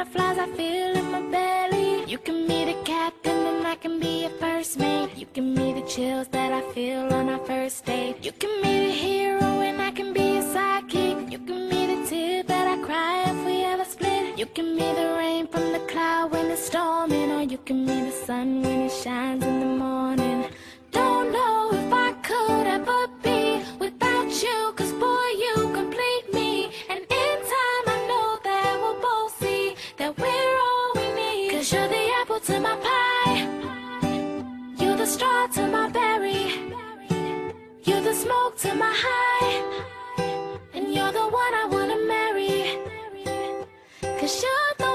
butterflies I feel in my belly. You can be the captain and I can be your first mate. You can be the chills that I feel on our first date. You can be the hero and I can be your sidekick. You can be the tear that I cry if we ever split. You can be the rain from the cloud when it's storming, or you can be the sun when it shines in the morning. Don't know if I could ever be without you, 'cause boy, you complete me. And in time I know that we'll both see that we're all we need. 'Cause you're the apple to my pie, you're the straw to my berry, you're the smoke to my high, and you're the one I wanna marry. 'Cause you're the